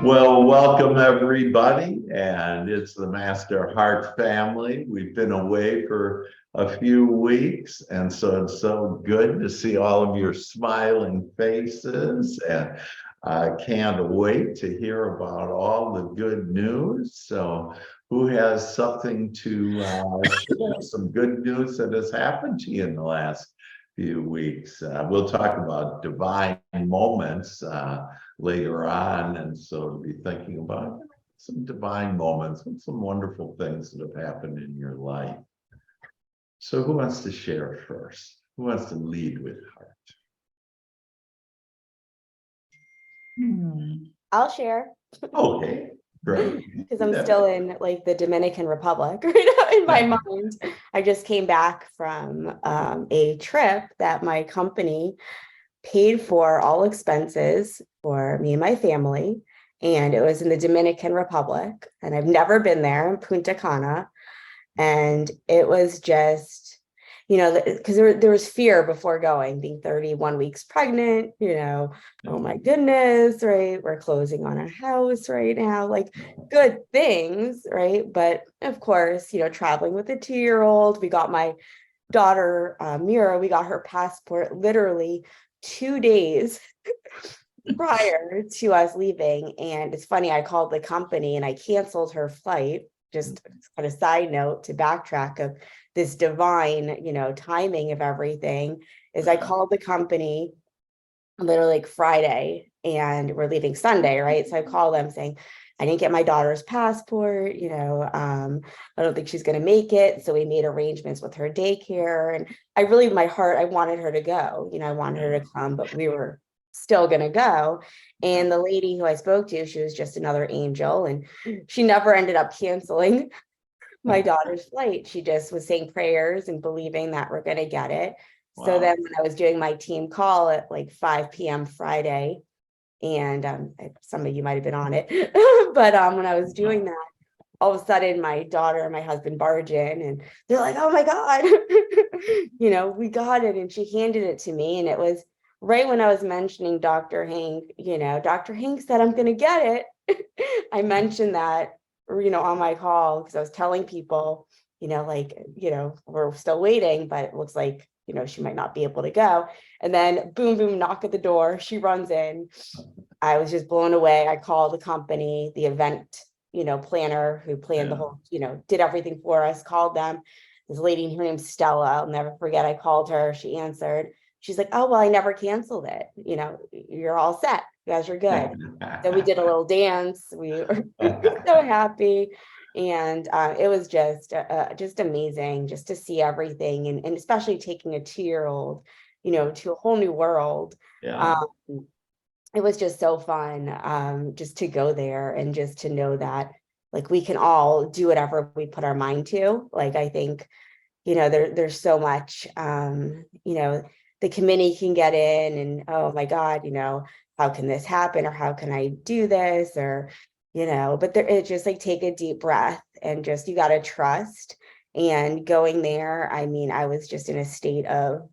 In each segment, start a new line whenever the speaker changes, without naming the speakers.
Well, welcome everybody, and it's the Master Heart family. We've been away for a few weeks, and so it's so good to see all of your smiling faces, and I can't wait to hear about all the good news. So, who has something to share? Some good news that has happened to you in the last few weeks. We'll talk about divine moments. Later on. And so to be thinking about some divine moments and some wonderful things that have happened in your life. So who wants to share first? Who wants to lead with heart?
I'll share
Okay, great.
because I'm still in like the Dominican Republic right now in my mind. I just came back from a trip that my company paid for all expenses for me and my family. And it was in the Dominican Republic. And I've never been there in Punta Cana. And it was just, because there was fear before going, being 31 weeks pregnant, oh my goodness, right? We're closing on a house right now, like good things, right? But of course, traveling with a 2-year-old, we got my daughter, Mira, we got her passport literally 2 days prior to us leaving. And it's funny, I called the company and I canceled her flight. Just kind of side note to backtrack of this divine, timing of everything is I called the company literally like Friday and we're leaving Sunday, right? So I called them saying, I didn't get my daughter's passport, I don't think she's going to make it. So we made arrangements with her daycare. And I really, my heart, I wanted her to go, I wanted her to come, but we were still going to go. And the lady who I spoke to, she was just another angel. And she never ended up canceling my daughter's flight. She just was saying prayers and believing that we're going to get it. So then when I was doing my team call at like 5 p.m. Friday, and some of you might have been on it, but when I was doing that, all of a sudden my daughter and my husband barge in and they're like, oh my God, we got it. And she handed it to me. And it was right when I was mentioning Dr. Hank, Dr. Hank said, I'm going to get it. I mentioned that, on my call because I was telling people, we're still waiting, but it looks like, she might not be able to go. And then boom, boom, knock at the door. She runs in. I was just blown away. I called the company, the event, planner who planned the whole, did everything for us, called them. This lady, her name's Stella. I'll never forget. I called her. She answered. She's like, oh, well, I never canceled it. You're all set. You guys are good. Then we did a little dance. We were so happy. And it was just amazing just to see everything. And especially taking a 2-year-old, to a whole new world.
Yeah.
It was just so fun just to go there and just to know that like we can all do whatever we put our mind to. Like I think, there's so much the committee can get in and oh my God, how can this happen or how can I do this or but it's just like take a deep breath and just you got to trust. And going there, I mean, I was just in a state of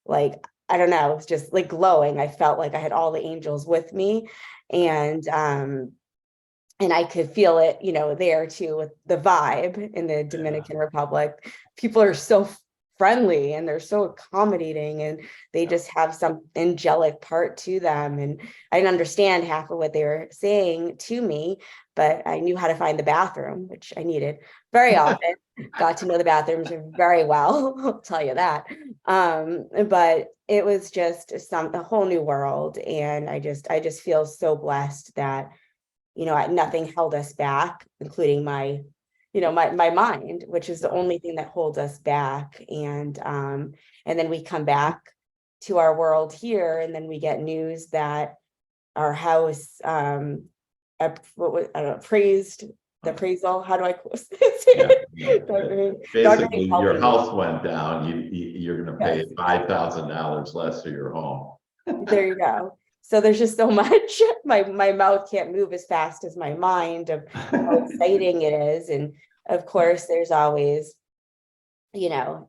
like, I don't know, it was just like glowing. I felt like I had all the angels with me. And I could feel it, there too with the vibe in the Dominican Republic. People are so friendly and they're so accommodating and they just have some angelic part to them. And I didn't understand half of what they were saying to me, but I knew how to find the bathroom, which I needed very often. Got to know the bathrooms very well, I'll tell you that. But it was just a whole new world. And I just feel so blessed that nothing held us back, including my mind, which is the only thing that holds us back. And then we come back to our world here, and then we get news that our house, appraised, the appraisal. How do I say it?
Basically, your house went down. You're going to pay $5,000 less for your home.
There you go. So there's just so much. My mouth can't move as fast as my mind of how exciting it is. And of course, there's always, my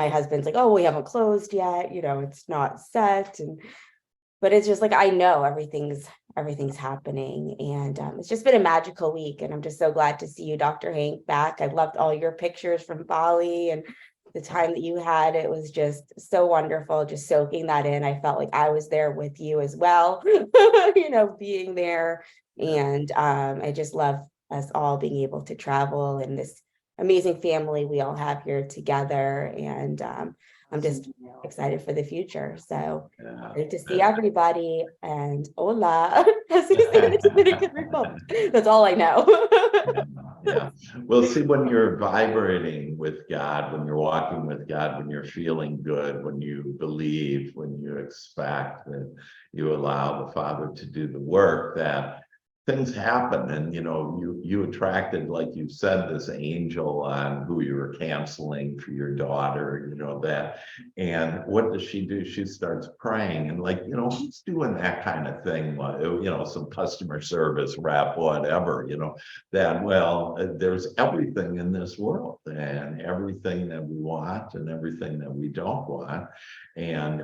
husband's like, oh, we haven't closed yet. It's not set. And but it's just like I know everything's happening, and it's just been a magical week, and I'm just so glad to see you, Dr. Hank, back. I loved all your pictures from Bali and the time that you had. It was just so wonderful, just soaking that in. I felt like I was there with you as well, being there. And I just love us all being able to travel and this amazing family we all have here together. And I'm just excited for the future. So
Yeah.
great to see everybody, and hola, as we say in the Dominican Republic. That's all I know.
Yeah. Well, see, when you're vibrating with God, when you're walking with God, when you're feeling good, when you believe, when you expect, that you allow the Father to do the work, that things happen. And you attracted, like you said, this angel on who you were canceling for your daughter, that. And what does she do? She starts praying, and who's doing that kind of thing? Some customer service rep, whatever, that, well, there's everything in this world, and everything that we want and everything that we don't want. And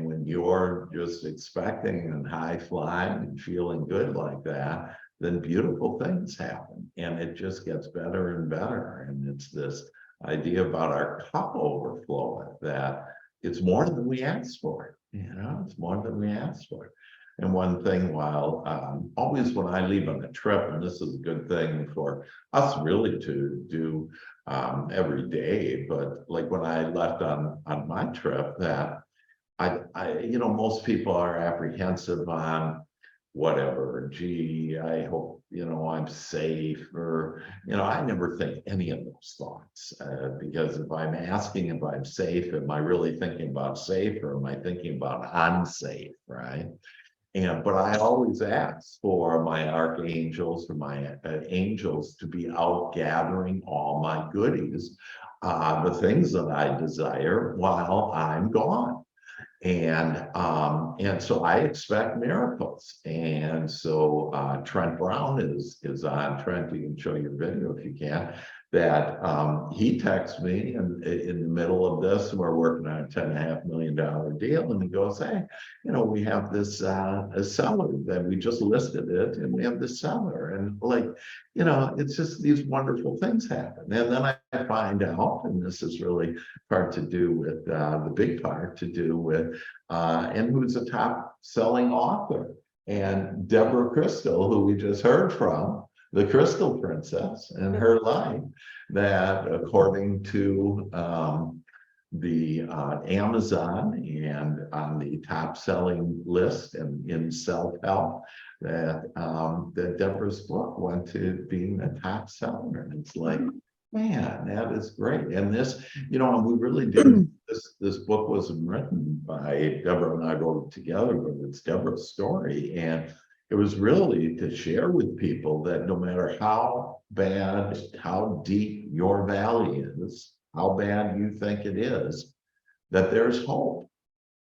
when you're just expecting and high flying and feeling good like that, then beautiful things happen, and it just gets better and better. And it's this idea about our cup overflowing, that it's more than we asked for. It's more than we asked for. And one thing, while always when I leave on a trip, and this is a good thing for us really to do every day, but like when I left on my trip, that most people are apprehensive on whatever, gee, I hope, I'm safe, or, I never think any of those thoughts, because if I'm asking if I'm safe, am I really thinking about safe, or am I thinking about unsafe, right? But I always ask for my archangels, for my angels, to be out gathering all my goodies, the things that I desire, while I'm gone. And so I expect miracles. And so Trent Brown is on. Trent, you can show your video if you can. That he texts me in the middle of this. We're working on a $10.5 million deal, and he goes, "Hey, we have this a seller that we just listed it, and we have this seller." And it's just these wonderful things happen. And then I find out, and this is really part to do with the big part to do with and who's a top selling author, and Deborah Crystal, who we just heard from, the Crystal Princess, and her life, that according to the Amazon, and on the top selling list and in self-help, that Deborah's book went to being a top seller. And it's like, man, that is great. And this, and we really did, this book wasn't written by Deborah and I wrote it together, but it's Deborah's story. And it was really to share with people that no matter how bad, how deep your valley is, how bad you think it is, that there's hope.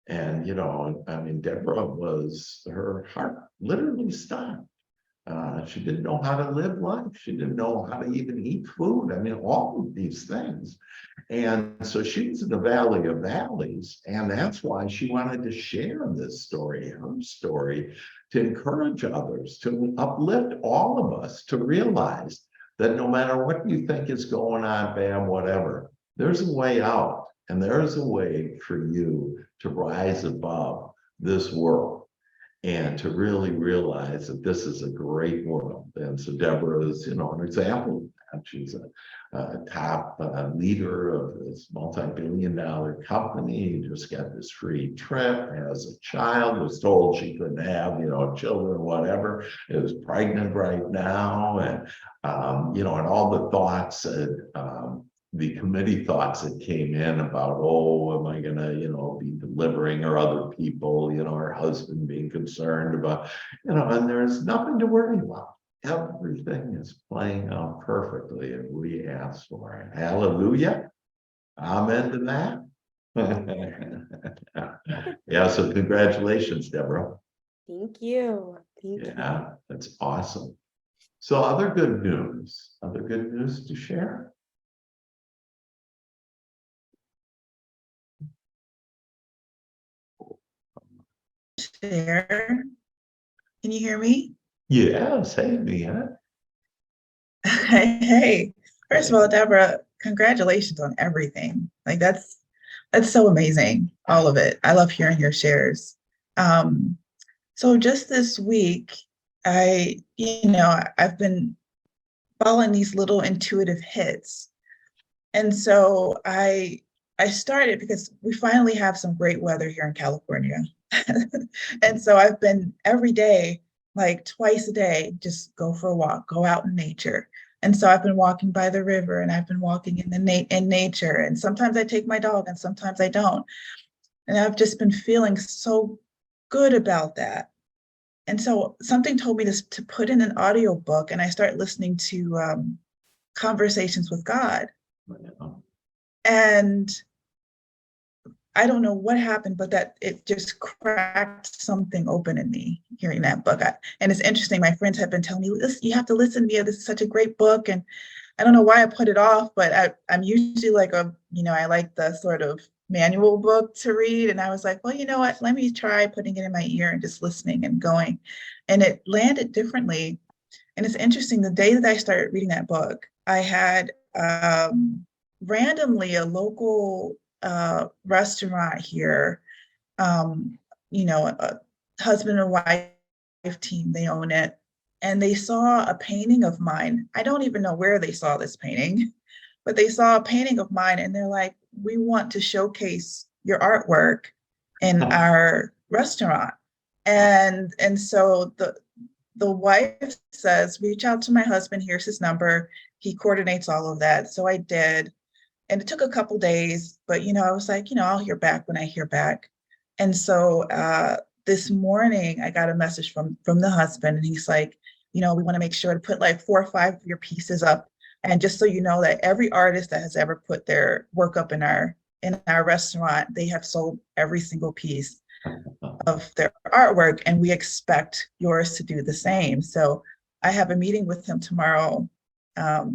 And, Deborah her heart literally stopped. She didn't know how to live life. She didn't know how to even eat food. All of these things. And so she was in the valley of valleys. And that's why she wanted to share this story, her story, to encourage others, to uplift all of us, to realize that no matter what you think is going on, bam, whatever, there's a way out. And there's a way for you to rise above this world, and to really realize that this is a great world. And so Deborah is, an example. She's a top leader of this multi-billion-dollar company. Just got this free trip as a child, was told she couldn't have, children, whatever. Is pregnant right now. And, and all the thoughts, the committee thoughts that came in about, oh, am I gonna, be delivering, or other people, her husband being concerned about, and there's nothing to worry about. Everything is playing out perfectly if we ask for it. Hallelujah. Amen to that. Yeah, so congratulations, Deborah.
Thank you.
Yeah, that's awesome. So other good news to share?
share? Can you hear me?
Yes, hey, Mia.
Hey, first of all, Deborah, congratulations on everything. Like that's so amazing, all of it. I love hearing your shares. Um, so just this week, I've been following these little intuitive hits. And so I started because we finally have some great weather here in California. And so I've been every day, like twice a day, just go for a walk, go out in nature. And so I've been walking by the river and I've been walking in in nature. And sometimes I take my dog and sometimes I don't. And I've just been feeling so good about that. And so something told me to put in an audio book, and I started listening to Conversations with God. And I don't know what happened, but that it just cracked something open in me hearing that book. And it's interesting. My friends have been telling me, "Listen, you have to listen to me. This is such a great book." And I don't know why I put it off, but I'm usually like I like the sort of manual book to read. And I was like, well, you know what? Let me try putting it in my ear and just listening and going. And it landed differently. And it's interesting. The day that I started reading that book, I had randomly a local restaurant here, a husband and wife team, they own it. And they saw a painting of mine. I don't even know where they saw this painting, but they saw a painting of mine and they're like, we want to showcase your artwork in our restaurant. And so the wife says, reach out to my husband, here's his number. He coordinates all of that. So I did. And it took a couple days, but I was like, I'll hear back when I hear back. And so this morning I got a message from the husband, and he's like, we want to make sure to put like 4 or 5 of your pieces up. And just so you know that every artist that has ever put their work up in our restaurant, they have sold every single piece of their artwork, and we expect yours to do the same. So I have a meeting with him tomorrow to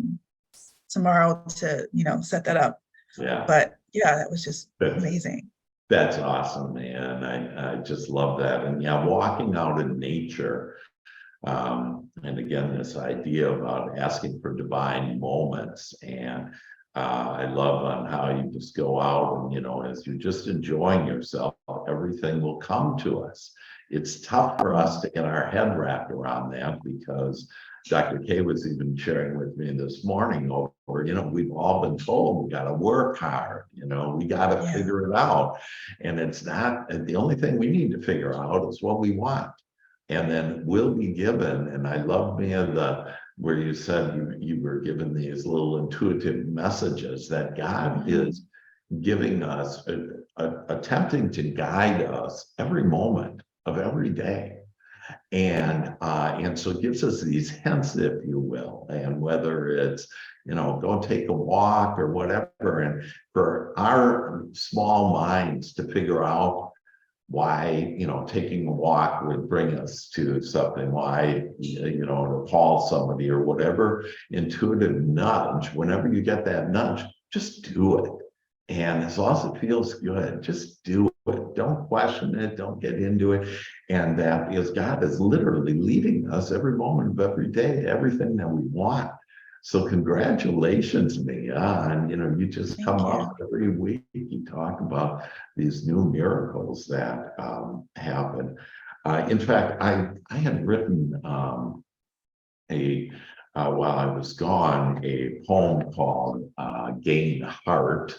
set that up.
Yeah.
But yeah, that was just amazing.
That's awesome, man. I just love that. And yeah, walking out in nature. And again, this idea about asking for divine moments. And I love on how you just go out and, as you're just enjoying yourself, everything will come to us. It's tough for us to get our head wrapped around that, because Dr. K was even sharing with me this morning over, we've all been told we got to work hard, we got to figure it out. And it's not, the only thing we need to figure out is what we want. And then we'll be given, and I love, Mia, where you said you were given these little intuitive messages that God is giving us, attempting to guide us every moment of every day. And so it gives us these hints, if you will, and whether it's, go take a walk or whatever, and for our small minds to figure out why, taking a walk would bring us to something, why, to call somebody or whatever intuitive nudge, whenever you get that nudge, just do it. And as long as it feels good, just do it. Don't question it. Don't get into it. And that, because God is literally leading us every moment of every day to everything that we want. So congratulations, Mia. And, you just come up every week. You talk about these new miracles that happen. In fact, I had written while I was gone, a poem called Gain Heart.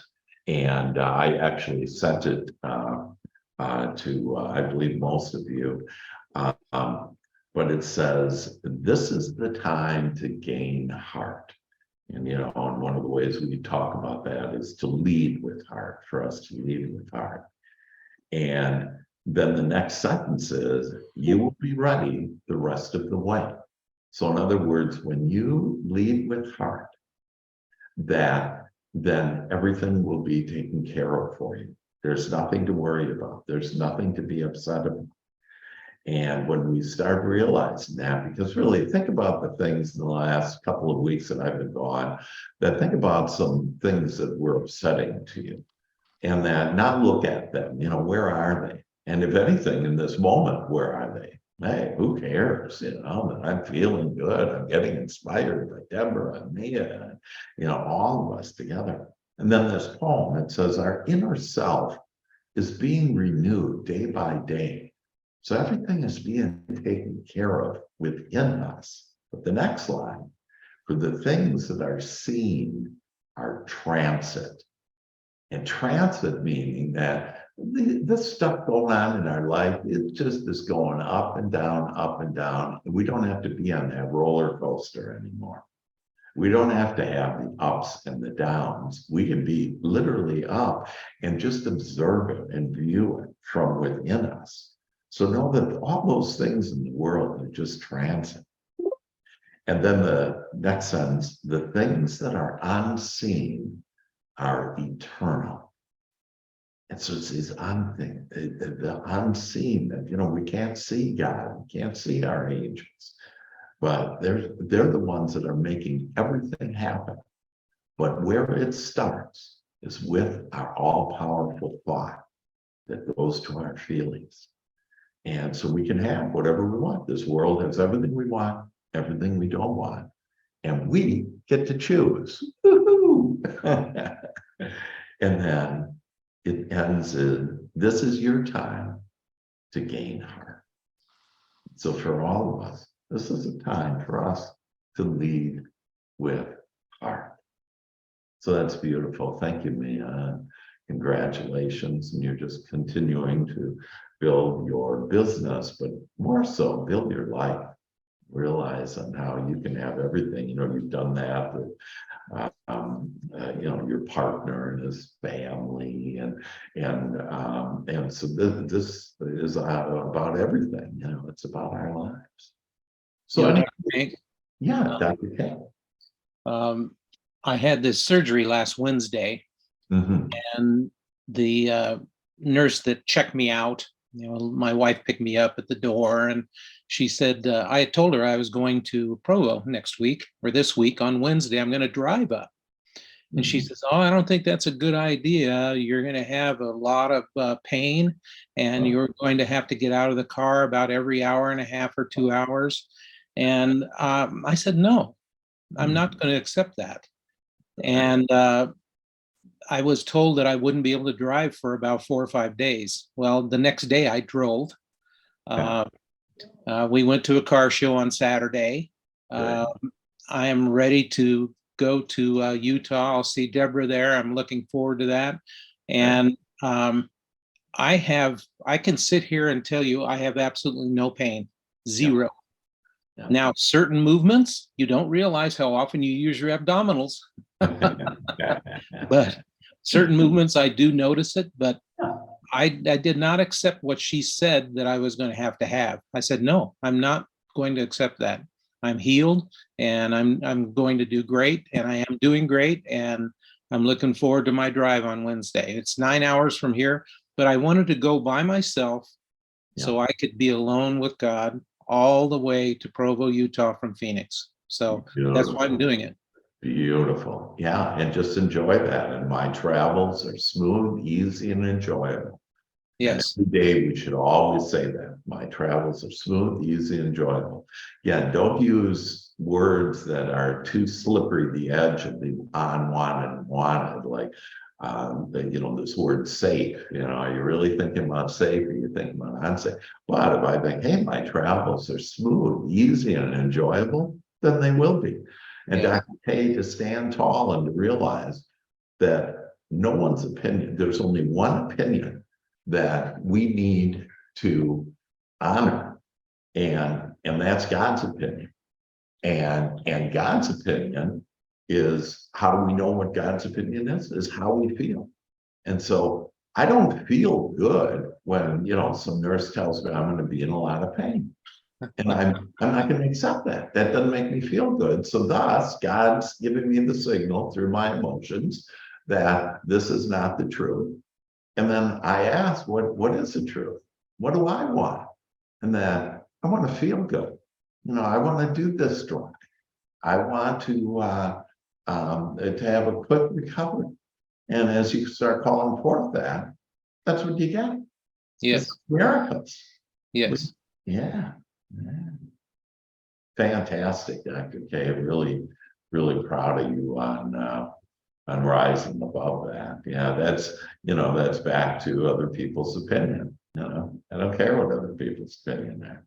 And I actually sent it to, I believe, most of you. But it says, this is the time to gain heart. And, and one of the ways we talk about that is to lead with heart, for us to lead with heart. And then the next sentence is, you will be ready the rest of the way. So in other words, when you lead with heart, then everything will be taken care of for you. There's nothing to worry about. There's nothing to be upset about. And when we start realizing that, because really think about the things in the last couple of weeks that I've been gone, that think about some things that were upsetting to you, and that not look at them, where are they? And if anything, in this moment, where are they? Hey, who cares? I'm feeling good. I'm getting inspired by Deborah and Mia, and, all of us together. And then this poem, it says, our inner self is being renewed day by day. So everything is being taken care of within us. But the next line, for the things that are seen are transit. And transit meaning that this stuff going on in our life, it just is going up and down, up and down. We don't have to be on that roller coaster anymore. We don't have to have the ups and the downs. We can be literally up and just observe it and view it from within us. So know that all those things in the world are just transit. And then the next sentence, the things that are unseen are eternal. And so it's these the unseen that, we can't see God, we can't see our angels, but they're the ones that are making everything happen. But where it starts is with our all-powerful thought that goes to our feelings. And so we can have whatever we want. This world has everything we want, everything we don't want, and we get to choose. And then it ends in, this is your time to gain heart. So for all of us, this is a time for us to lead with heart. So that's beautiful. Thank you, Mia. Congratulations. And you're just continuing to build your business, but more so build your life. Realize on how you can have everything. You've done that with your partner and his family, and so this is about everything. It's about our lives. So
Dr.
yeah, Dr. King.
I had this surgery last Wednesday, and the nurse that checked me out, my wife picked me up at the door, and she said, I had told her I was going to Provo next week, or this week on Wednesday, I'm going to drive up. And she says, oh, I don't think that's a good idea. You're going to have a lot of pain, and you're going to have to get out of the car about every hour and a half or 2 hours. And I said, no, I'm not going to accept that. And I was told that I wouldn't be able to drive for about 4 or 5 days. Well, the next day I drove. We went to a car show on Saturday. I am ready to go to Utah. I'll see Deborah there. I'm looking forward to that. And I can sit here and tell you I have absolutely no pain, zero.
Yeah.
Now, certain movements, you don't realize how often you use your abdominals. But certain movements, I do notice it, but I did not accept what she said that I was going to have. I said, no, I'm not going to accept that. I'm healed, and I'm going to do great, and I am doing great, and I'm looking forward to my drive on Wednesday. It's 9 hours from here, but I wanted to go by myself so I could be alone with God all the way to Provo, Utah from Phoenix. So that's why I'm doing it.
Beautiful. Yeah, and just enjoy that. And my travels are smooth, easy, and enjoyable.
Yes.
And every day we should always say that. My travels are smooth, easy, and enjoyable. Yeah, don't use words that are too slippery, the edge of the unwanted and wanted, like this word safe. Are you really thinking about safe, or you thinking about unsafe? But if I think, hey, my travels are smooth, easy, and enjoyable, then they will be. And Dr. K, to stand tall and to realize that no one's opinion, there's only one opinion that we need to honor, and that's God's opinion. And God's opinion is, how do we know what God's opinion is how we feel. And so I don't feel good when some nurse tells me I'm going to be in a lot of pain. And I'm not going to accept that. That doesn't make me feel good. So thus, God's giving me the signal through my emotions that this is not the truth. And then I ask, what is the truth? What do I want? And then I want to feel good. I want to do this drive. I want to have a quick recovery. And as you start calling forth that, that's what you get.
Yes.
It's miracles.
Yes.
Yeah. Yeah. Fantastic, Dr. K. Really, really proud of you on rising above that. Yeah, that's back to other people's opinion. I don't care what other people's opinion are.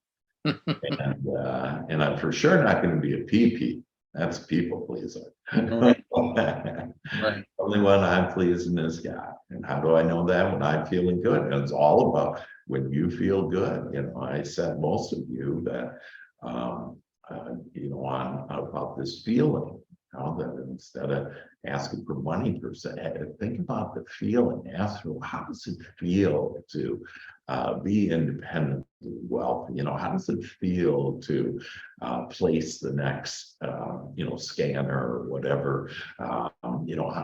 And I'm for sure not going to be a PP. That's a people pleaser.
Right. Right.
Only one I'm pleasing is God. And how do I know that? When I'm feeling good. And it's all about when you feel good. I said most of you that on about this feeling. How that instead of asking for money per se, think about the feeling. Ask, how does it feel to be independently wealthy? How does it feel to place the next, scanner or whatever? How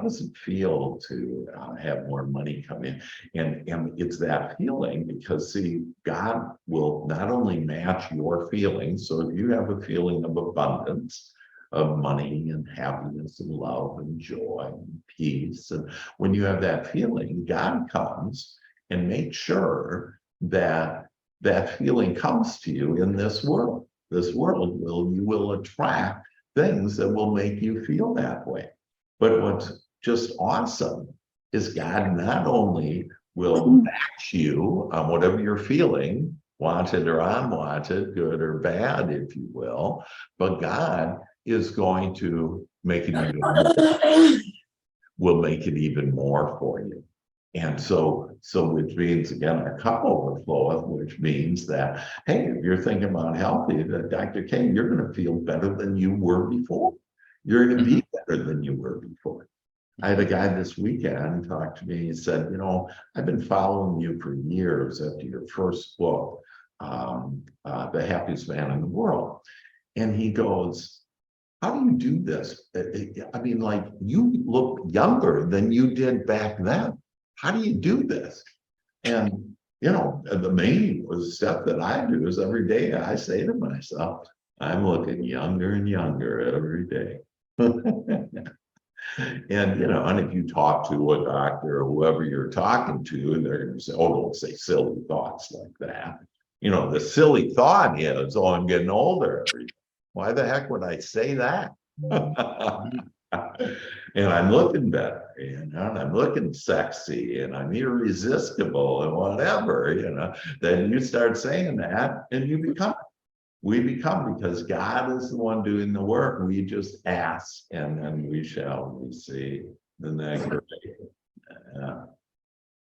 does it feel to have more money come in? And it's that feeling because, see, God will not only match your feelings. So if you have a feeling of abundance, of money and happiness and love and joy and peace. And when you have that feeling, God comes and makes sure that that feeling comes to you in this world. This world you will attract things that will make you feel that way. But what's just awesome is God not only will match you on whatever you're feeling, wanted or unwanted, good or bad, if you will, but God is going to make it even more, will make it even more for you. And so which means, again, a cup overfloweth, which means that, hey, if you're thinking about healthy, that Dr. K, you're going to feel better than you were before. You're going to be better than you were before. I had a guy this weekend talk to me. He said, I've been following you for years after your first book, The Happiest Man in the World. And he goes, how do you do this? I mean, like, you look younger than you did back then. How do you do this? And, the main step that I do is every day I say to myself, I'm looking younger and younger every day. And if you talk to a doctor or whoever you're talking to, they're going to say, oh, don't say silly thoughts like that. The silly thought is, oh, I'm getting older every day. Why the heck would I say that? And I'm looking better, and I'm looking sexy, and I'm irresistible, and whatever, then you start saying that, and we become, because God is the one doing the work. We just ask, and then we shall receive. Isn't that great?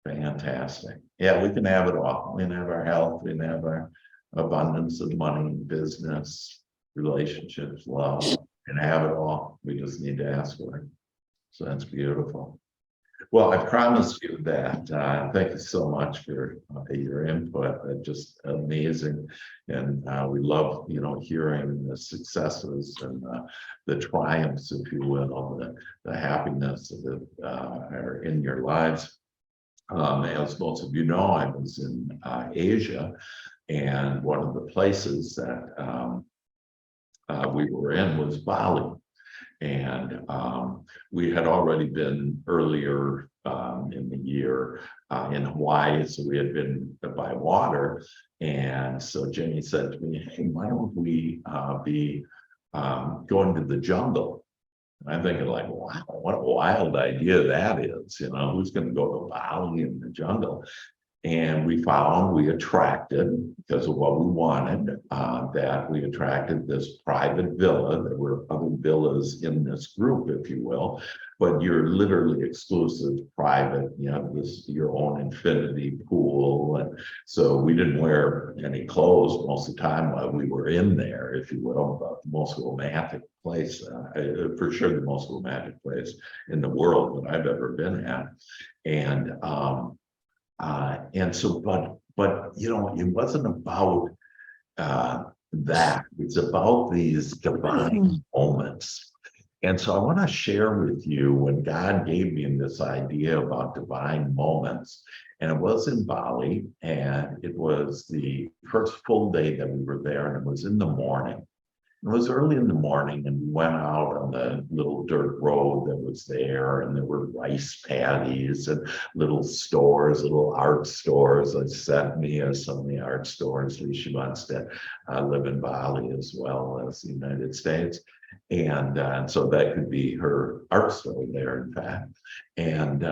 Fantastic. Yeah, we can have it all. We can have our health, we can have our abundance of money, business, relationships, love, and have it all. We just need to ask for it. So that's beautiful. Well, I promise you that. Thank you so much for your input. Just amazing, and we love hearing the successes and the triumphs, if you will, the happiness that are in your lives. As most of you know, I was in Asia, and one of the places that we were in was Bali. And we had already been earlier in the year in Hawaii, so we had been by water. And so Jenny said to me, hey, why don't we be going to the jungle? And I'm thinking, like, wow, what a wild idea that is. Who's going to go to Bali in the jungle? And we attracted, because of what we wanted, that we attracted this private villa. There were other villas in this group, if you will, but you're literally exclusive, private. You have your own infinity pool. And so we didn't wear any clothes most of the time while we were in there, if you will. But the most romantic place, for sure, the most romantic place in the world that I've ever been at. And so, but it wasn't about that. It's about these divine moments. And so I want to share with you when God gave me this idea about divine moments. And it was in Bali, and it was the first full day that we were there, and it was in the morning. It was early in the morning and we went out on the little dirt road that was there, and there were rice paddies and little stores, little art stores. Like sent me some of the art stores. She wants to live in Bali as well as the United States. And so that could be her art store there, in fact. And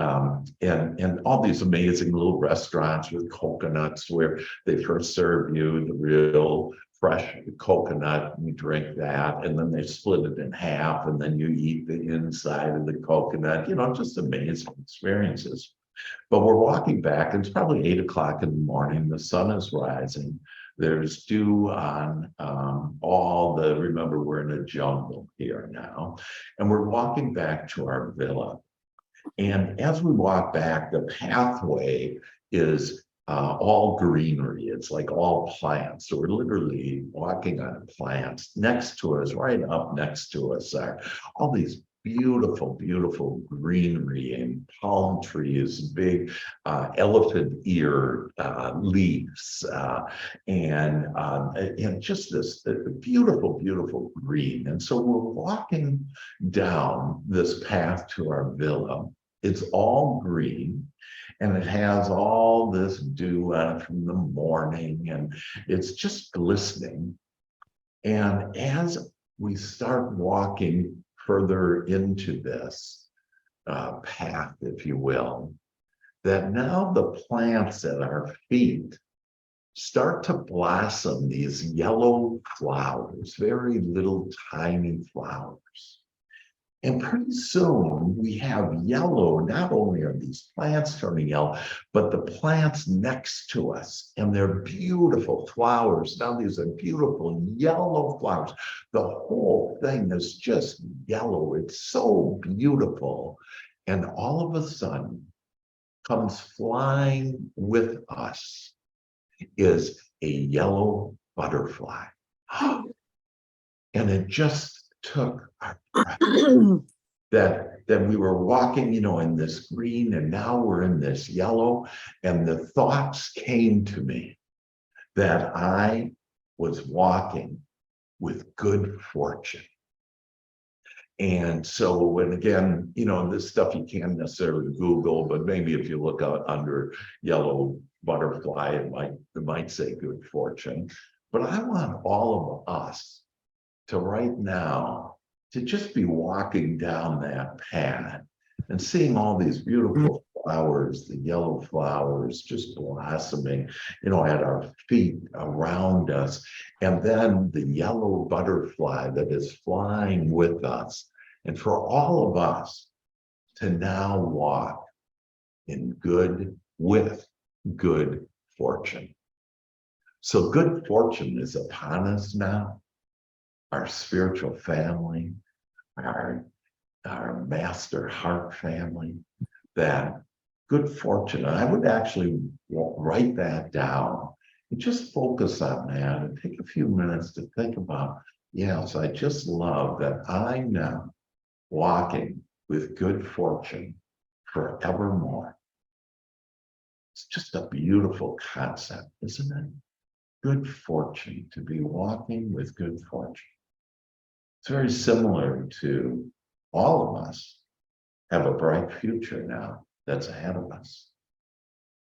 all these amazing little restaurants with coconuts where they first serve you the real fresh coconut, and you drink that, and then they split it in half, and then you eat the inside of the coconut, just amazing experiences. But we're walking back, and it's probably 8 o'clock in the morning, the sun is rising. There's dew on remember, we're in a jungle here now, and we're walking back to our villa. And as we walk back, the pathway is all greenery. It's like all plants. So we're literally walking on plants. Next to us, right up next to us, are all these beautiful, beautiful greenery and palm trees, big elephant ear leaves, and just this beautiful, beautiful green. And so we're walking down this path to our villa. It's all green, and it has all this dew on it from the morning, and it's just glistening. And as we start walking further into this path, if you will, that now the plants at our feet start to blossom these yellow flowers, very little tiny flowers. And pretty soon we have yellow. Not only are these plants turning yellow, but the plants next to us, and they're beautiful flowers. Now these are beautiful yellow flowers. The whole thing is just yellow. It's so beautiful. And all of a sudden comes flying with us is a yellow butterfly. And it just took our breath. that we were walking, in this green, and now we're in this yellow. And the thoughts came to me that I was walking with good fortune. And so when, again, this stuff you can't necessarily Google, but maybe if you look out under yellow butterfly, it might say good fortune. But I want all of us to right now to just be walking down that path and seeing all these beautiful flowers, the yellow flowers just blossoming, at our feet, around us, and then the yellow butterfly that is flying with us. And for all of us to now walk with good fortune. So good fortune is upon us now. Our spiritual family, our master heart family, that good fortune. I would actually write that down and just focus on that and take a few minutes to think about, yes, I just love that I'm now walking with good fortune forevermore. It's just a beautiful concept, isn't it? Good fortune, to be walking with good fortune. It's very similar to all of us have a bright future now that's ahead of us.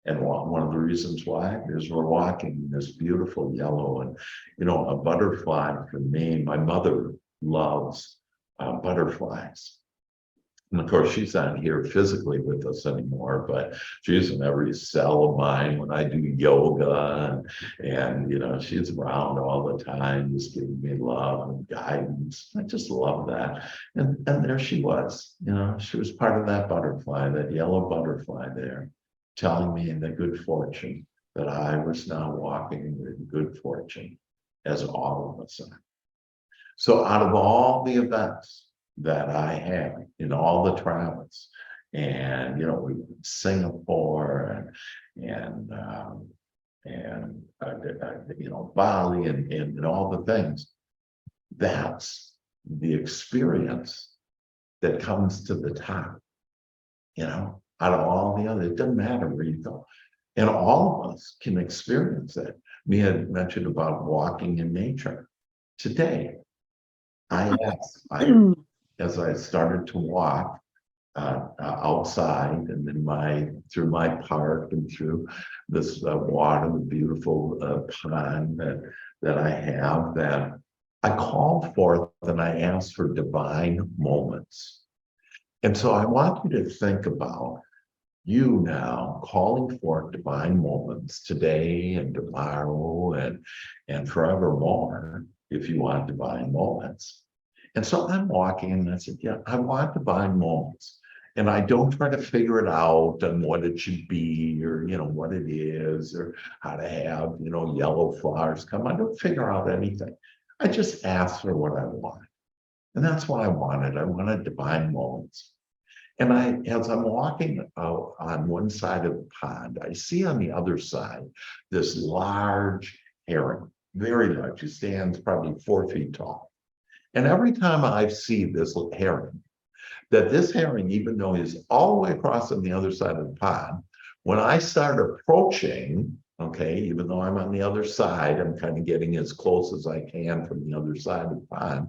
And one of the reasons why is we're walking this beautiful yellow, and a butterfly for me, my mother loves butterflies. And of course, she's not here physically with us anymore, but she's in every cell of mine when I do yoga, and she's around all the time, just giving me love and guidance. I just love that. And there she was, she was part of that butterfly, that yellow butterfly there, telling me in the good fortune that I was now walking with good fortune, as all of us are. So out of all the events that I had in all the travels, and we were in Singapore and Bali and all the things, that's the experience that comes to the top, out of all the others. It doesn't matter where you go, and all of us can experience it. We had mentioned about walking in nature today. I asked, as I started to walk outside and through my park and through this water, the beautiful pond that I have, that I called forth and I asked for divine moments. And so I want you to think about you now calling forth divine moments today and tomorrow and forevermore, if you want divine moments. And so I'm walking and I said, yeah, I want divine moments. And I don't try to figure it out and what it should be or, what it is or how to have, yellow flowers come. I don't figure out anything. I just ask for what I want. And that's what I wanted. I wanted divine moments. And as I'm walking out on one side of the pond, I see on the other side this large heron, very large. He stands probably 4 feet tall. And every time I see this heron, that this herring, even though he's all the way across on the other side of the pond, when I start approaching, okay, even though I'm on the other side, I'm kind of getting as close as I can from the other side of the pond,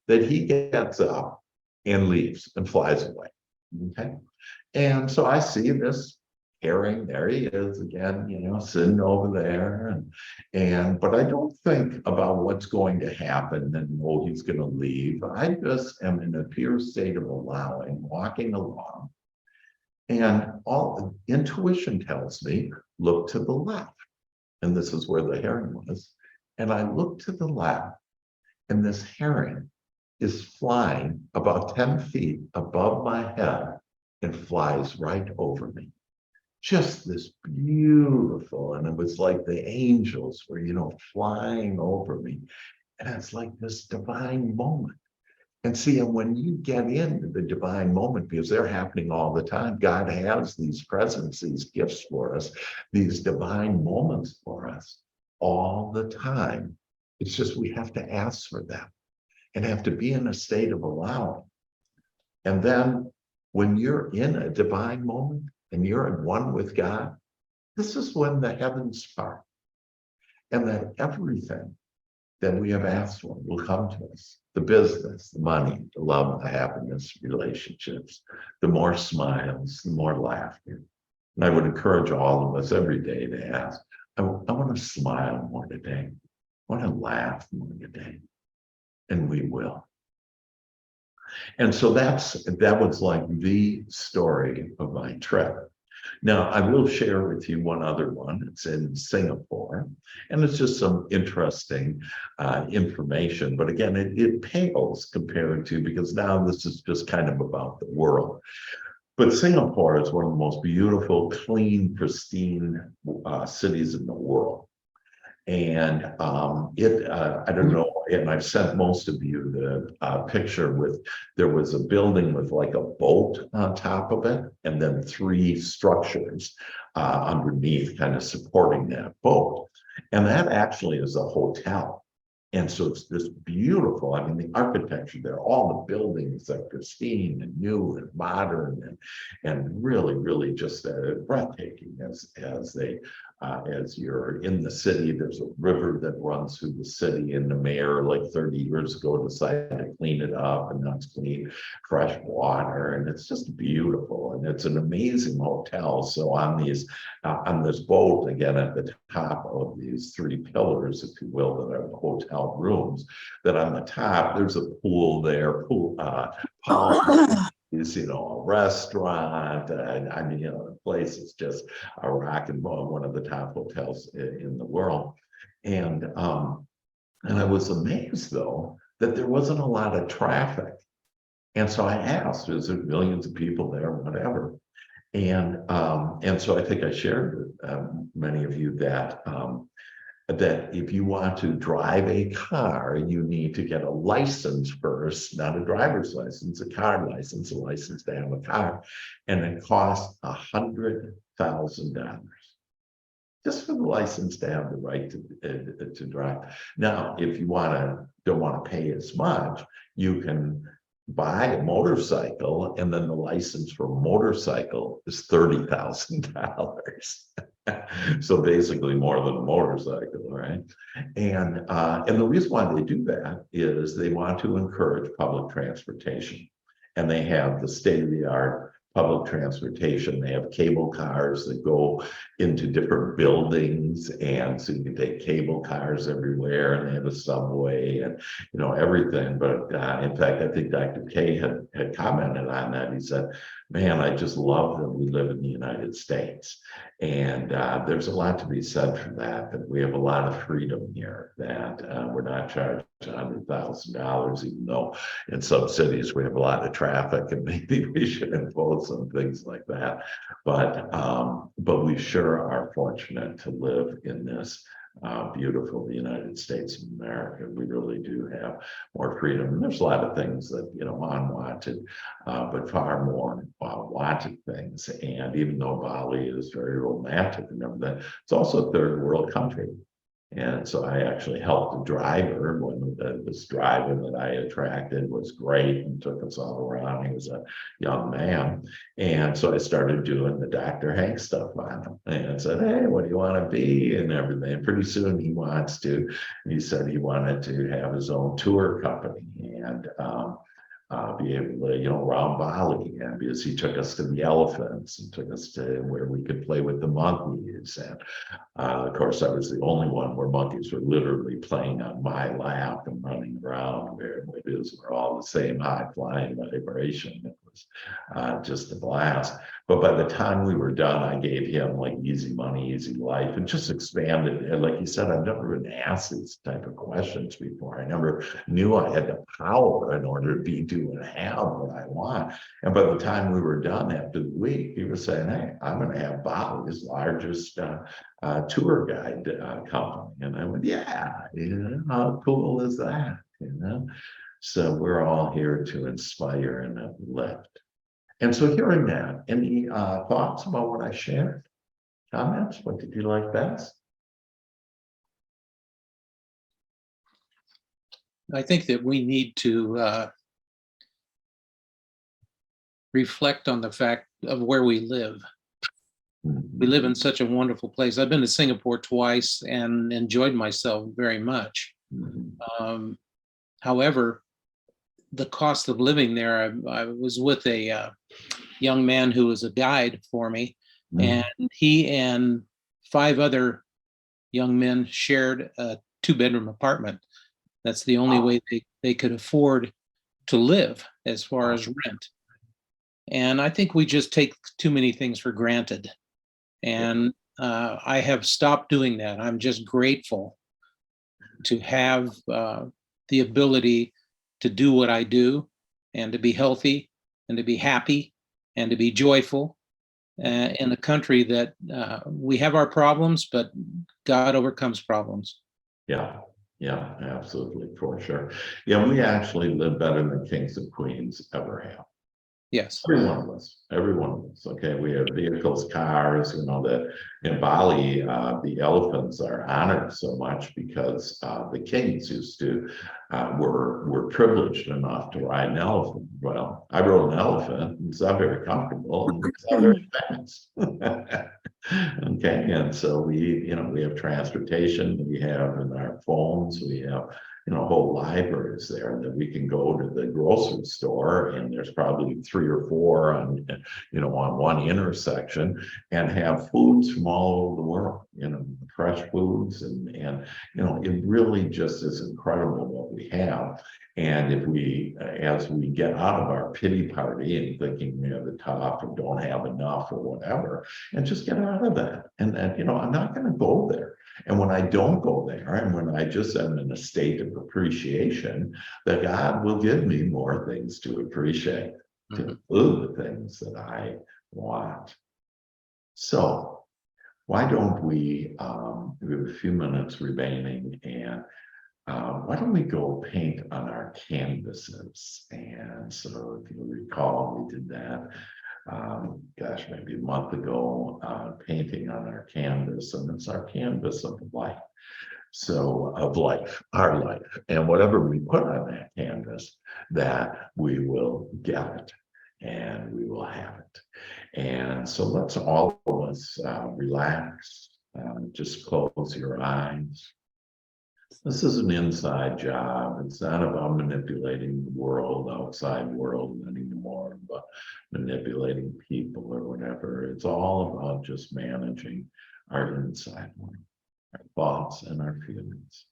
that he gets up and leaves and flies away. Okay. And so I see this herring, there he is again, sitting over there. But I don't think about what's going to happen and he's going to leave. I just am in a pure state of allowing, walking along. And all intuition tells me, look to the left. And this is where the herring was. And I look to the left, and this herring is flying about 10 feet above my head and flies right over me. Just this beautiful, and it was like the angels were, flying over me. And it's like this divine moment. And see, and when you get into the divine moment, because they're happening all the time, God has these presents, these gifts for us, these divine moments for us all the time. It's just we have to ask for them and have to be in a state of allowing. And then when you're in a divine moment and you're in one with God, this is when the heavens part. And that everything that we have asked for will come to us. The business, the money, the love, the happiness, relationships, the more smiles, the more laughter. And I would encourage all of us every day to ask, I want to smile more today. I want to laugh more today. And we will. And so that was like the story of my trip. Now, I will share with you one other one. It's in Singapore, and it's just some interesting information. But again, it pales compared to, because now this is just kind of about the world. But Singapore is one of the most beautiful, clean, pristine cities in the world. And I don't know, and I've sent most of you the picture there was a building with like a boat on top of it, and then 3 structures underneath kind of supporting that boat. And that actually is a hotel. And so it's this beautiful, I mean, the architecture there, all the buildings are pristine and new and modern and really, really just breathtaking as you're in the city. There's a river that runs through the city, and the mayor, like 30 years ago, decided to clean it up, and now it's clean, fresh water, and it's just beautiful. And it's an amazing hotel. So on this boat, again, at the top of these 3 pillars, if you will, that are hotel rooms, that on the top there's a pool there, is a restaurant, and I mean, the place is just a rock and roll, one of the top hotels in the world. And I was amazed though that there wasn't a lot of traffic. And so I asked, is there millions of people there, whatever? And so I think I shared with many of you that if you want to drive a car, you need to get a license first, not a driver's license, a car license, a license to have a car, and it costs $100,000 just for the license to have the right to drive. Now, if you don't want to pay as much, you can buy a motorcycle, and then the license for a motorcycle is $30,000. So basically more than a motorcycle, right? And the reason why they do that is they want to encourage public transportation. And they have the state-of-the-art public transportation. They have cable cars that go into different buildings, and so you can take cable cars everywhere, and they have a subway and everything. But in fact, I think Dr. K had commented on that. He said, man, I just love that we live in the United States. And there's a lot to be said for that we have a lot of freedom here, that we're not charged $100,000, even though in some cities we have a lot of traffic, and maybe we should impose some things like that. But we sure are fortunate to live in this beautiful United States of America. We really do have more freedom. And there's a lot of things that, unwanted, but far more wanted things. And even though Bali is very romantic and everything, it's also a third world country. And so I actually helped the driver when this driver that I attracted was great and took us all around. He was a young man. And so I started doing the Dr. Hank stuff on him and said, hey, what do you want to be? And everything. And pretty soon he said he wanted to have his own tour company and be able to, around Bali, and because he took us to the elephants and took us to where we could play with the monkeys. And of course, I was the only one where monkeys were literally playing on my lap and running around where we're all the same high flying vibration. It was just a blast. But by the time we were done, I gave him like easy money, easy life, and just expanded. And like you said, I've never been asked these type of questions before. I never knew I had the power in order to do and have what I want. And by the time we were done after the week, he was saying, hey, I'm going to have Bali's largest tour guide company. And I went, yeah, how cool is that? So we're all here to inspire and uplift. And so hearing that, any thoughts about what I shared? Comments? What did you like best?
I think that we need to reflect on the fact of where we live. We live in such a wonderful place. I've been to Singapore twice and enjoyed myself very much. However, the cost of living there, I was with a young man who was a guide for me, and he and 5 other young men shared a 2-bedroom apartment. That's the only way they could afford to live as far as rent. And I think we just take too many things for granted. And I have stopped doing that. I'm just grateful to have the ability to do what I do, and to be healthy, and to be happy, and to be joyful in a country that we have our problems, but God overcomes problems.
Yeah, absolutely, for sure. Yeah, we actually live better than kings and queens ever have.
Yes.
Every one of us. Okay, we have vehicles, cars, that in Bali, the elephants are honored so much because the kings used to, were privileged enough to ride an elephant. Well, I rode an elephant, and it's not very comfortable, and it's not very fast. Okay, and so we have transportation, we have in our phones, we have whole libraries there that we can go to the grocery store, and there's probably 3 or 4 on one intersection, and have foods from all over the world, fresh foods, and it really just is incredible what we have. And if we, as we get out of our pity party and thinking we have the tough or don't have enough or whatever, and just get out of that, and I'm not going to go there. And when I don't go there, and when I just am in a state of appreciation, that God will give me more things to appreciate, to include the things that I want. So why don't we have a few minutes remaining, and why don't we go paint on our canvases? And so if you recall, we did that maybe a month ago, painting on our canvas, and it's our canvas of life. So of life, our life, and whatever we put on that canvas, that we will get it, and we will have it. And so let's all of us relax, just close your eyes. This is an inside job. It's not about manipulating the world, outside world anymore, but manipulating people or whatever. It's all about just managing our inside world, our thoughts and our feelings.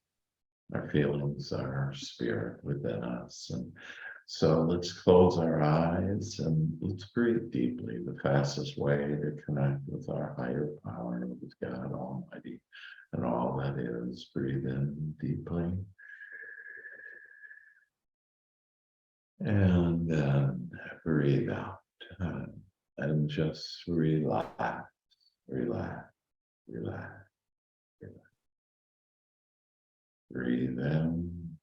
Our feelings are our spirit within us. And so let's close our eyes and let's breathe deeply. The fastest way to connect with our higher power, with God Almighty, and all that is. Breathe in deeply. And then breathe out. And just relax, relax, relax, relax. Breathe in.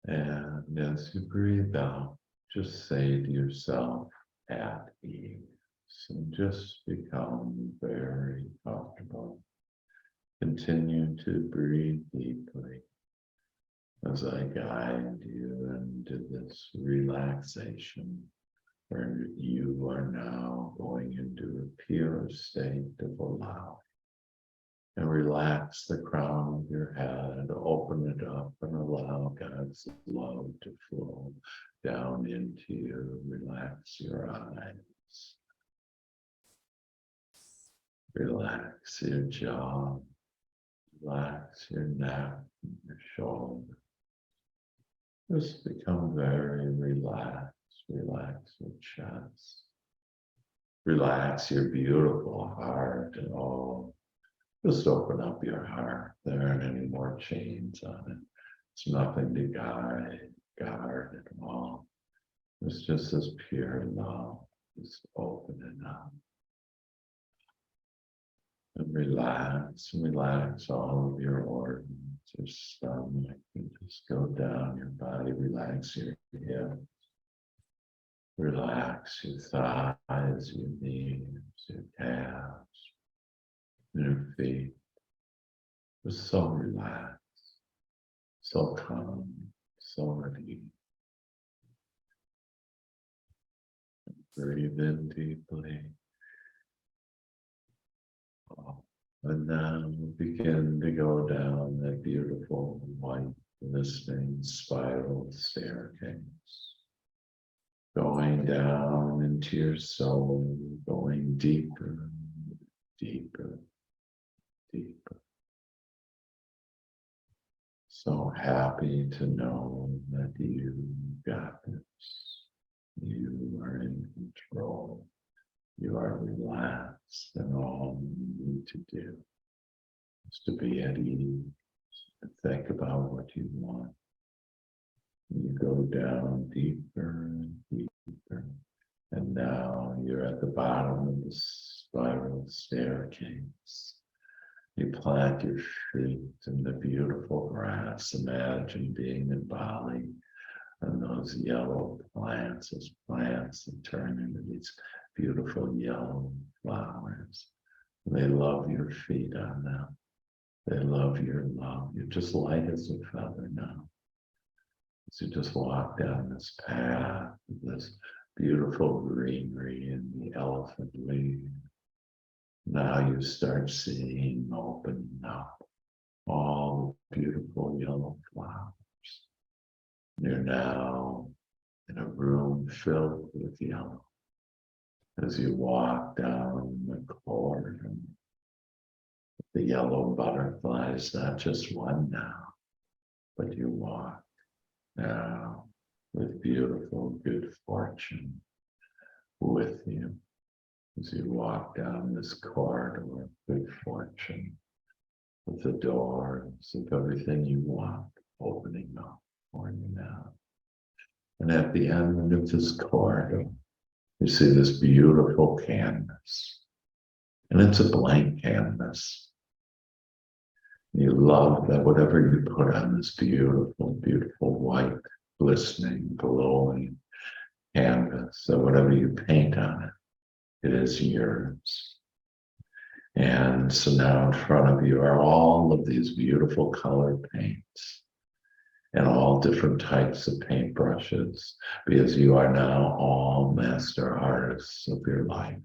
And as you breathe out, just say to yourself, at ease. And just become very comfortable. Continue to breathe deeply as I guide you into this relaxation where you are now going into a pure state of allowing. And relax the crown of your head, open it up and allow God's love to flow down into you. Relax your eyes. Relax your jaw, relax your neck and your shoulder. Just become very relaxed. Relax your chest. Relax your beautiful heart and all. Just open up your heart. There aren't any more chains on it. It's nothing to guard at all. It's just this pure love. Just open it up. And relax all of your organs, your stomach, and just go down your body, relax your hips, relax your thighs, your knees, your calves, your feet. Just so relaxed, so calm, so at ease. Breathe in deeply. And now begin to go down that beautiful white glistening spiral staircase. Going down into your soul, going deeper, deeper, deeper. So happy to know that you got this. You are in control. You are relaxed, and all you need to do is to be at ease and think about what you want. You go down deeper and deeper, and now you're at the bottom of the spiral staircase. You plant your feet in the beautiful grass. Imagine being in Bali, and those yellow plants, those plants that turn into these beautiful yellow flowers. They love your feet on them. They love your love. You're just light as a feather now. As you just walk down this path, this beautiful greenery and the elephant leaf. Now you start seeing open up all the beautiful yellow flowers. You're now in a room filled with yellow. As you walk down the corridor, the yellow butterflies, not just one now, but you walk now with beautiful good fortune with you. As you walk down this corridor of good fortune, with the doors of everything you want opening up for you now. And at the end of this corridor, you see this beautiful canvas, and it's a blank canvas. You love that whatever you put on this beautiful, beautiful white, glistening, glowing canvas, that whatever you paint on it, it is yours. And so now in front of you are all of these beautiful color paints. and all different types of paintbrushes, because you are now all master artists of your life.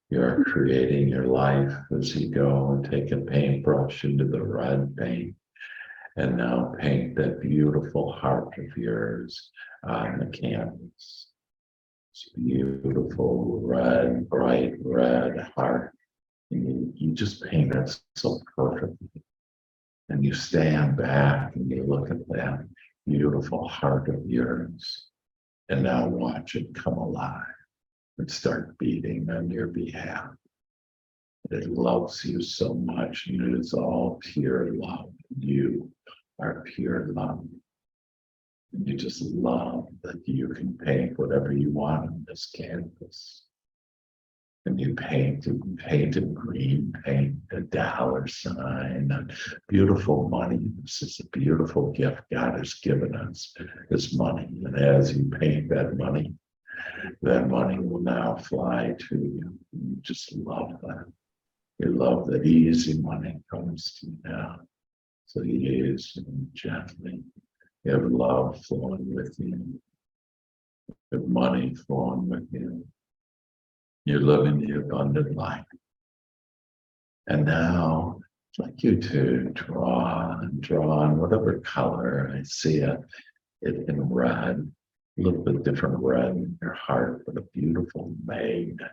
You're creating your life as you go and take a paintbrush into the red paint and now paint that beautiful heart of yours on the canvas. It's beautiful red, bright red heart. And you just paint it so perfectly. And you stand back and you look at that beautiful heart of yours. And now watch it come alive and start beating on your behalf. It loves you so much, and it is all pure love. You are pure love. And you just love that you can paint whatever you want on this canvas. And you painted green paint, a dollar sign, a beautiful money. This is a beautiful gift God has given us, this money. And as you paint that money will now fly to you. You just love that. You love that easy money comes to you now. So easy and gently. You have love flowing with you. You have money flowing with you. You're living the abundant life. And now, I'd like you to draw on whatever color. I see it in red, a little bit different red in your heart, but a beautiful magnet.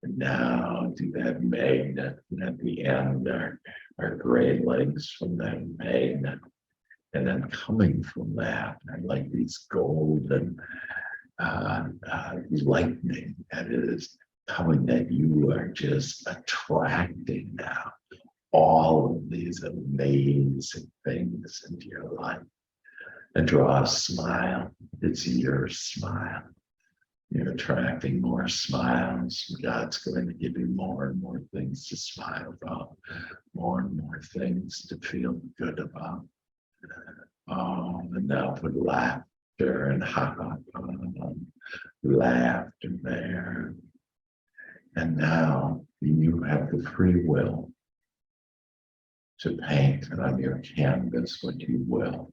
And now do that magnet, and at the end are gray legs from that magnet. And then coming from that, I like these golden lightning that is coming, that you are just attracting now all of these amazing things into your life. And draw a smile. It's your smile. You're attracting more smiles. God's going to give you more and more things to smile about, more and more things to feel good about. And now put laughter and laughter there. And now you have the free will to paint on your canvas what you will.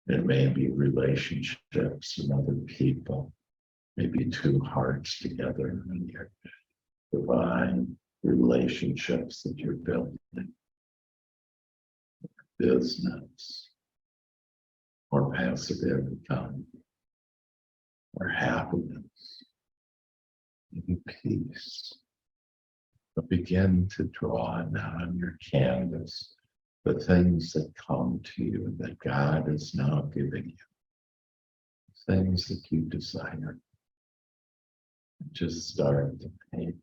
It may be relationships and other people, maybe two hearts together in your divine relationships that you're building, business, or passive income, or happiness, maybe peace. But begin to draw now on your canvas the things that come to you that God is now giving you, things that you desire. Just start to paint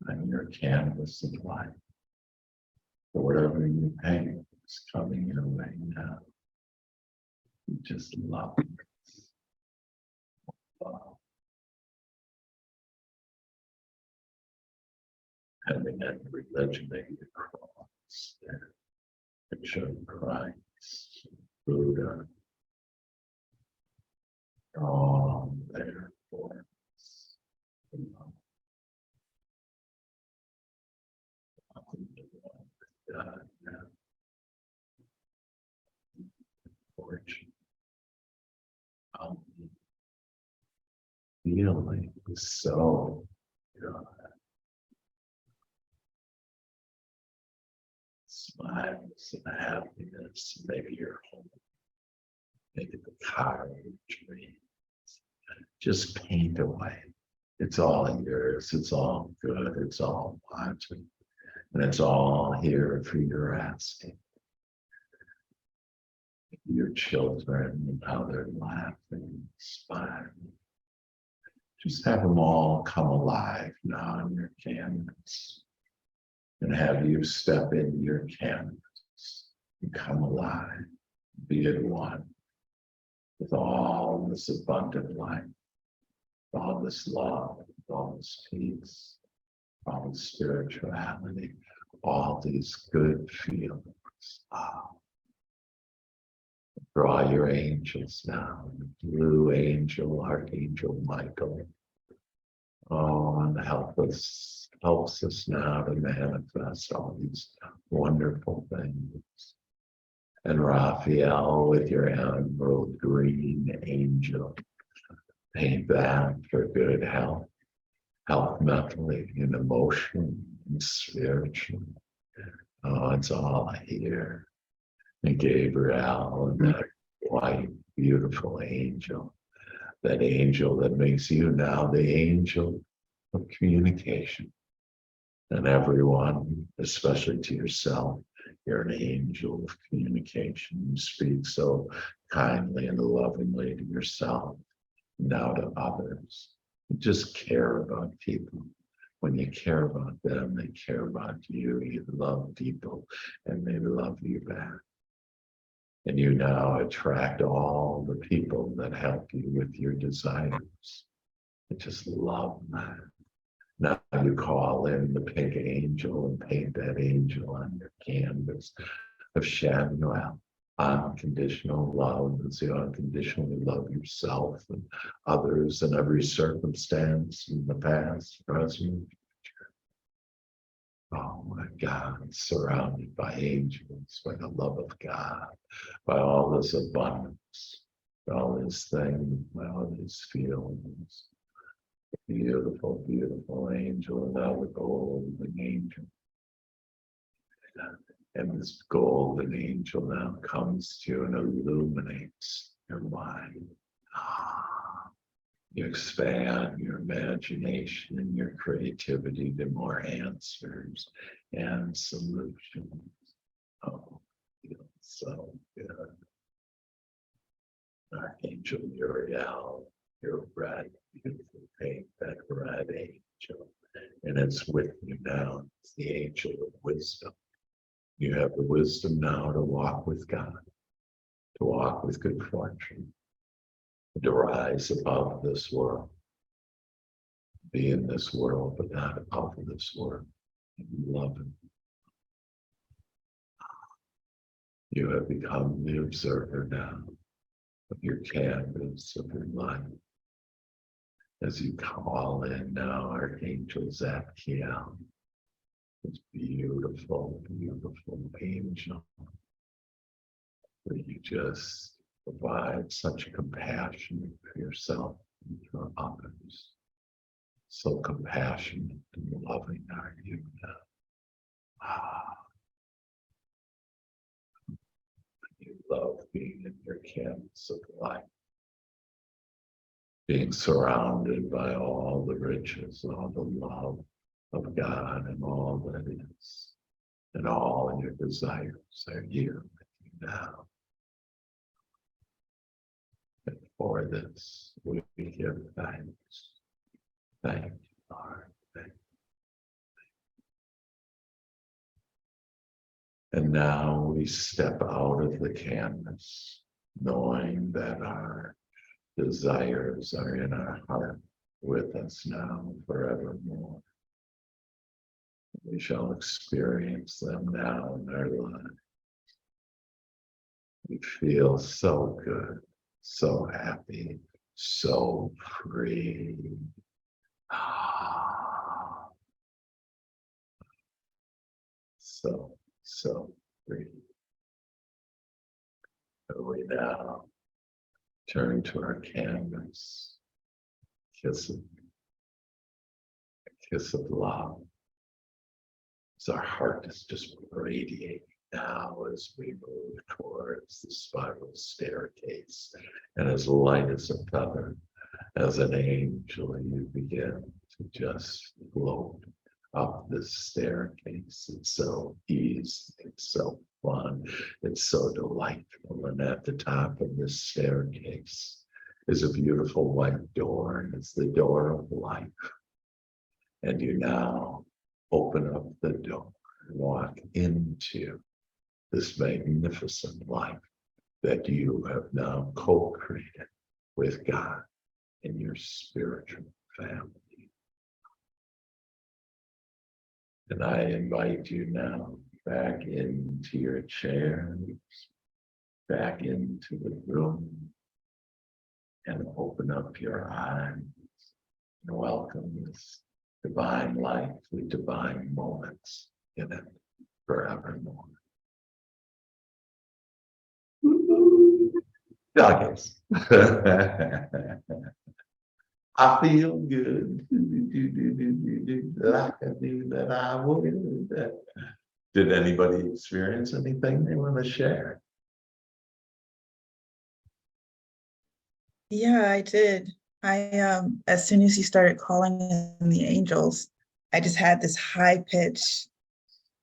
on your canvas of life. So whatever you paint is coming your way now. You just love it. Wow. Having that religion that you cross there, picture of Christ, Buddha, all there for us. God, fortune, feeling so good. Smiles and happiness, maybe your home, maybe the car of your dreams. Just paint away. It's all yours. It's all good. It's all watching. And it's all here for your asking. Your children and how they're laughing, smiling. Just have them all come alive now on your canvas. And have you step into your canvas and come alive, be at one with all this abundant life, all this love, all this peace, all this spirituality, all these good feelings. Draw your angels now, blue angel, Archangel Michael, Oh, and helps us now to manifest all these wonderful things. And Raphael with your emerald green angel, paint that for good health mentally and emotionally and spiritually. Oh, it's all here. And Gabriel and that white, beautiful angel, that angel that makes you now the angel of communication. And everyone, especially to yourself, you're an angel of communication. You speak so kindly and lovingly to yourself, now to others. You just care about people. When you care about them, they care about you. You love people and they love you back. And you now attract all the people that help you with your desires. I just love that. Now you call in the pink angel and paint that angel on your canvas of Shamuel. Unconditional love as you unconditionally love yourself and others in every circumstance in the past, present, and future. Oh my God, surrounded by angels, by the love of God, by all this abundance, by all these things, by all these feelings. Beautiful, beautiful angel, now the golden angel. And this golden angel now comes to you and illuminates your mind. You expand your imagination and your creativity to more answers and solutions. Oh, feels so good. Archangel Uriel, your red, beautiful pink, that red angel. And it's with you now. It's the angel of wisdom. You have the wisdom now to walk with God, to walk with good fortune, to rise above this world, be in this world, but not above this world. And love Him. You have become the observer now of your canvas of your life. As you call in now, Archangel Zadkiel, this beautiful, beautiful angel, where you just provide such compassion for yourself and for others. So compassionate and loving are you now. You love being in your canvas of life, being surrounded by all the riches, all the love of God and all that is, and all your desires are here with you now. And for this, we give thanks. Thank you, Lord. Thank you. And now we step out of the canvas, knowing that our desires are in our heart with us now forevermore. We shall experience them now in our lives. We feel so good, so happy, so free. So free. So we now turn to our canvas, kiss it, a kiss of love. So our heart is just radiating now as we move towards the spiral staircase. And as light as a feather, as an angel, you begin to just float up this staircase. It's so easy, it's so fun, it's so delightful. And at the top of this staircase is a beautiful white door, and it's the door of life. And you now open up the door and walk into this magnificent life that you have now co-created with God in your spiritual family. And I invite you now back into your chairs, back into the room, and open up your eyes. and welcome this divine life with divine moments in it forevermore. Doggies. I feel good like I knew that I would. Did anybody experience anything they want to share?
Yeah, I did. As soon as you started calling in the angels, I just had this high pitched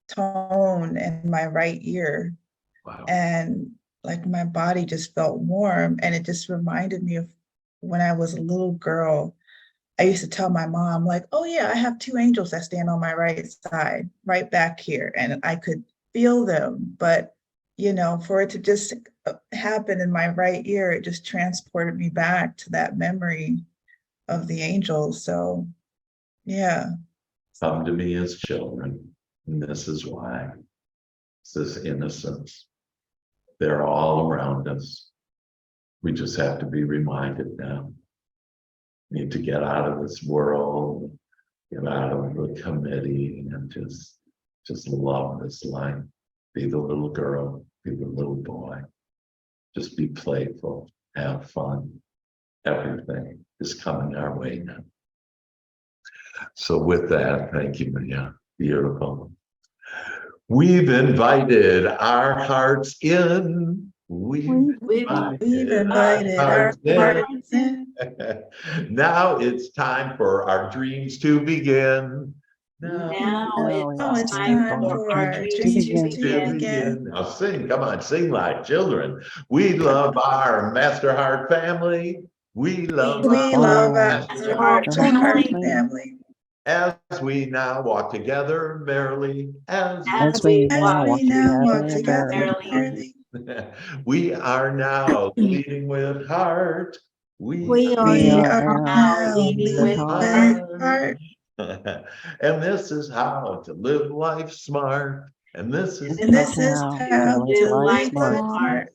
tone in my right ear,
Wow.
and like my body just felt warm, and it just reminded me of when I was a little girl. I used to tell my mom, like, oh yeah, I have two angels that stand on my right side, right back here, and I could feel them. But for it to just happen in my right ear, it just transported me back to that memory of the angels. So yeah.
Come to me as children, and this is why. This is innocence. They're all around us. We just have to be reminded now. Need to get out of this world, get out of the committee, and just love this life. Be the little girl, be the little boy. Just be playful, have fun. Everything is coming our way now. So with that, thank you, Maria. Beautiful. We've invited our hearts in. We've
invited our hearts in.
Now it's time for our dreams to begin.
Now
it's time for our dreams to begin.
Now sing, come on, sing like children. We love our Master Heart family. We love
our
Master Heart
family.
As we now walk together merrily, as
we
now walk together
merrily.
We are now leading with heart.
We are
now
leading with
heart.
And this is how to live life smart. And this is
how to live life smart.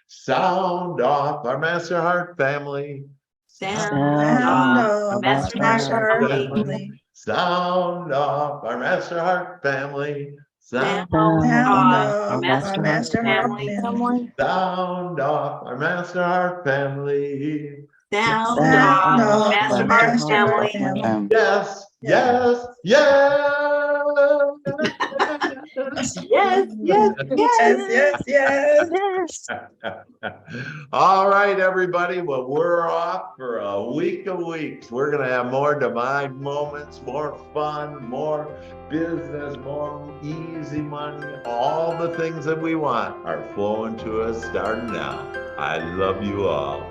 Sound off our Master Heart family.
Sound off our Master Heart family.
Sound off our Master Heart family.
Sound off our Master Heart family.
Sound off our Master Heart family.
Sound off our Master Heart family.
Yes, yes, yes.
Yes.
All right, everybody. Well, we're off for a week of weeks. We're going to have more divine moments, more fun, more business, more easy money. All the things that we want are flowing to us starting now. I love you all.